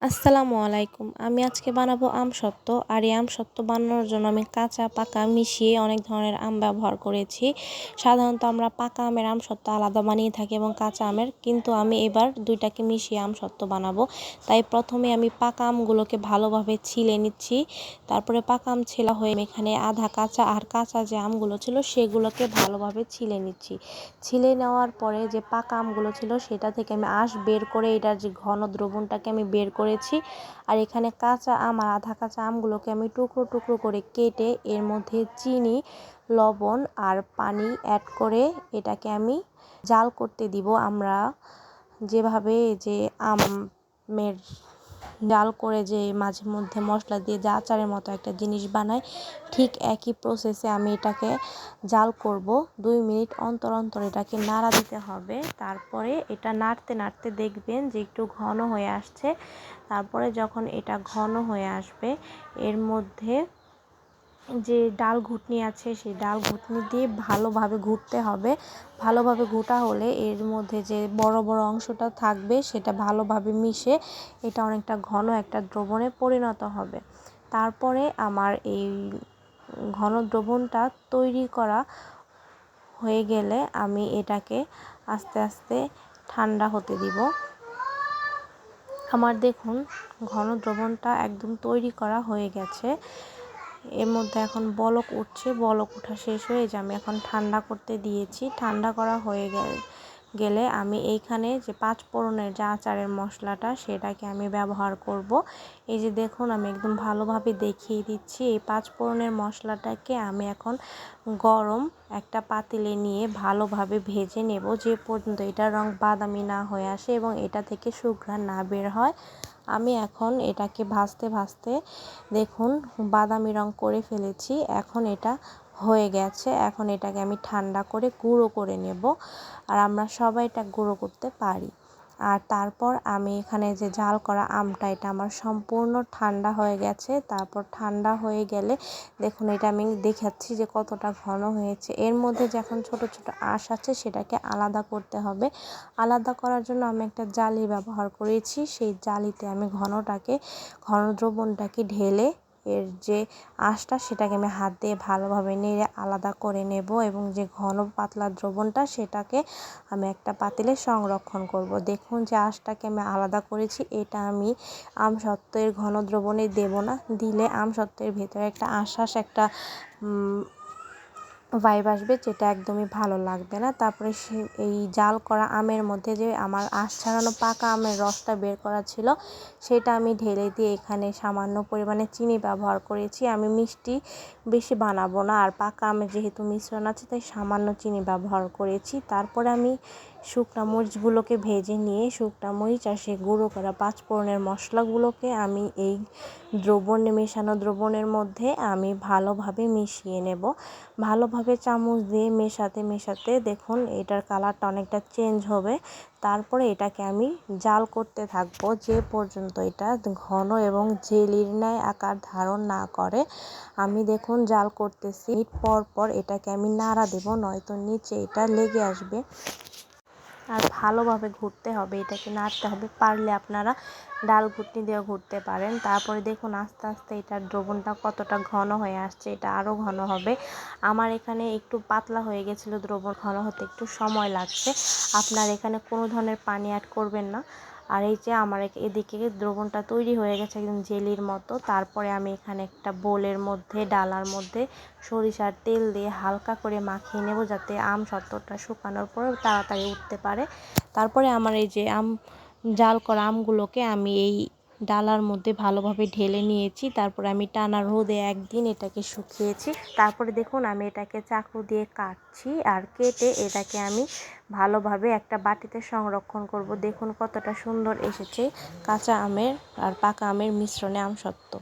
আসসালামু আলাইকুম। আমি আজকে বানাবো আমসত্ত্ব। আর এই আমসত্ত্ব বানানোর জন্য আমি কাঁচা পাকা মিশিয়ে অনেক ধরনের আম ব্যবহার করেছি। সাধারণত আমরা পাকা আমের আমসত্ত্ব আলাদা বানিয়ে থাকি এবং কাঁচা আমের, কিন্তু আমি এবার দুইটাকে মিশিয়ে আমসত্ত্ব বানাবো। তাই প্রথমে আমি পাকা আমগুলোকে ভালোভাবে ছিলে নিচ্ছি। তারপরে পাকা আম ছেলা হয়ে এখানে আধা কাঁচা আর কাঁচা যে আমগুলো ছিল সেগুলোকে ভালোভাবে ছিলে নিচ্ছি। ছিলে নেওয়ার পরে যে পাকা আমগুলো ছিল সেটা থেকে আমি আঁশ বের করে এটার যে ঘন দ্রবণটাকে আমি বের করেছি। আর এখানে কাঁচা আম আর আধা কাঁচা আমগুলোকে আমি টুকরো টুকরো করে কেটে এর মধ্যে চিনি, লবণ আর পানি অ্যাড করে এটাকে আমি জাল করতে দিব। আমরা যেভাবে যে আমের জাল করে যে মাঝে মধ্যে মশলা দিয়ে যে আচারের মতো একটা জিনিস বানাই, ঠিক একই প্রসেসে আমি এটাকে জাল করব। 2 মিনিট অন্তর অন্তর এটাকে নাড়া দিতে হবে। তারপরে এটা নাড়তে নাড়তে দেখবেন যে একটু ঘন হয়ে আসছে। তারপরে যখন এটা ঘন হয়ে আসবে এর মধ্যে যে ডাল ঘুটনি আছে সেই ডাল ঘুটনি দিয়ে ভালোভাবে ঘুটতে হবে। ভালোভাবে ঘুটা হলে এর মধ্যে যে বড় বড় অংশটা থাকবে সেটা ভালোভাবে মিশে এটা অনেকটা ঘন একটা দ্রবণে পরিণত হবে। তারপরে আমার এই ঘন দ্রবণটা তৈরি করা হয়ে গেলে আমি এটাকে আস্তে আস্তে ঠান্ডা হতে দিব। আমার দেখুন ঘন দ্রবণটা একদম তৈরি করা হয়ে গেছে। এর মধ্যে এখন বলক উঠছে, বলক ওঠা শেষ হয়ে যে আমি এখন ঠান্ডা করতে দিয়েছি। ঠান্ডা করা হয়ে গেলে আমি এইখানে যে 5 ফোড়নের যে আচারের মশলাটা সেটাকে আমি ব্যবহার করব। এই যে দেখুন আমি একদম ভালোভাবে দেখিয়ে দিচ্ছি। এই 5 ফোড়নের মশলাটাকে আমি এখন গরম একটা পাতিলে নিয়ে ভালোভাবে ভেজে নেব, যে পর্যন্ত এটার রং বাদামি না হয়ে আসে এবং এটা থেকে সুঘ্রাণ না বের হয়। আমি এখন এটাকে ভাজতে ভাজতে দেখুন বাদামি রং করে ফেলেছি। এখন এটা হয়ে গেছে। এখন এটাকে আমি ঠান্ডা করে গুঁড়ো করে নেব। আর আমরা সবাই এটা গুঁড়ো করতে পারি। আর তারপর আমি এখানে যে জাল করা আমটা এটা আমার সম্পূর্ণ ঠান্ডা হয়ে গেছে। তারপর ঠান্ডা হয়ে গেলে দেখুন এটা আমি দেখাচ্ছি যে কতটা ঘন হয়েছে। এর মধ্যে যখন ছোট ছোট আঁশ আছে সেটাকে আলাদা করতে হবে। আলাদা করার জন্য আমি একটা জালি ব্যবহার করেছি। সেই জালিতে আমি ঘন দ্রবণটাকে ঢেলে এর যে আঁশটা সেটাকে আমি হাত দিয়ে ভালোভাবে নেড়ে আলাদা করে নেব এবং যে ঘন পাতলা দ্রবণটা সেটাকে আমি একটা পাতিলে সংরক্ষণ করব। দেখুন যে আঁশটাকে আমি আলাদা করেছি, এটা আমি আমসত্ত্বের ঘন দ্রবণে দেব না। দিলে আমসত্ত্বের ভেতরে একটা আঁশ একটা ভাইব আসবে, যেটা একদমই ভালো লাগবে না। তারপরে এই জাল করা আমের মধ্যে যে আমার আঁশ ছাড়ানো পাকা আমের রসটা বের করা ছিল সেটা আমি ঢেলে দিয়ে এখানে সামান্য পরিমাণে চিনি ব্যবহার করেছি। আমি মিষ্টি বেশি বানাবো না, আর পাকা আমের যেহেতু মিশ্রণ আছে তাই সামান্য চিনি ব্যবহার করেছি। তারপরে আমি শুকনা মরিচগুলোকে ভেজে নিয়ে শুকনা মরিচ আর সেই গুঁড়ো করা 5 ফোড়নের মশলাগুলোকে আমি এই মেশানো দ্রবণের মধ্যে আমি ভালোভাবে মিশিয়ে নেব। ভালোভাবে চামচ দিয়ে মেশাতে মেশাতে দেখুন এটার কালারটা অনেকটা চেঞ্জ হবে। তারপরে এটাকে আমি জাল করতে থাকবো যে পর্যন্ত এটা ঘন এবং জেলির ন্যায় আকার ধারণ না করে। আমি দেখুন জাল করতেছি, পর পর এটাকে আমি নাড়া দেব, নয়তো নিচে এটা লেগে আসবে। আর ভালোভাবে ঘুরতে হবে, এটাকে নাড়তে হবে। পারলে আপনারা ডাল ঘুটনি দিয়েও ঘুরতে পারেন। তারপরে দেখুন আস্তে আস্তে এটার দ্রবণটা কতটা ঘন হয়ে আসছে, এটা আরও ঘন হবে। আমার এখানে একটু পাতলা হয়ে গেছিলো, দ্রবণ ঘন হতে একটু সময় লাগছে। আপনার এখানে কোনো ধরনের পানি অ্যাড করবেন না। আর এই যে আমার এদিকে দ্রবণটা তৈরি হয়ে গেছে একদম জেলির মতো। তারপরে আমি এখানে একটা বোলের মধ্যে ডালার মধ্যে সরিষার তেল দিয়ে হালকা করে মাখিয়ে নেব, যাতে আমসত্ত্বটা শুকানোর পর তাড়াতাড়ি উঠতে পারে। তারপরে আমার এই যে জাল করা আমগুলোকে আমি এই ডালার মধ্যে ভালোভাবে ঢেলে নিয়েছি। তারপরে আমি টানা রোদে একদিন এটাকে শুকিয়েছি। তারপরে দেখুন আমি এটাকে চাকু দিয়ে কাটছি, আর কেটে এটাকে আমি ভালোভাবে একটা বাটিতে সংরক্ষণ করব। দেখুন কতটা সুন্দর এসেছে কাঁচা আমের আর পাকা আমের মিশ্রণে আমসত্ত্ব।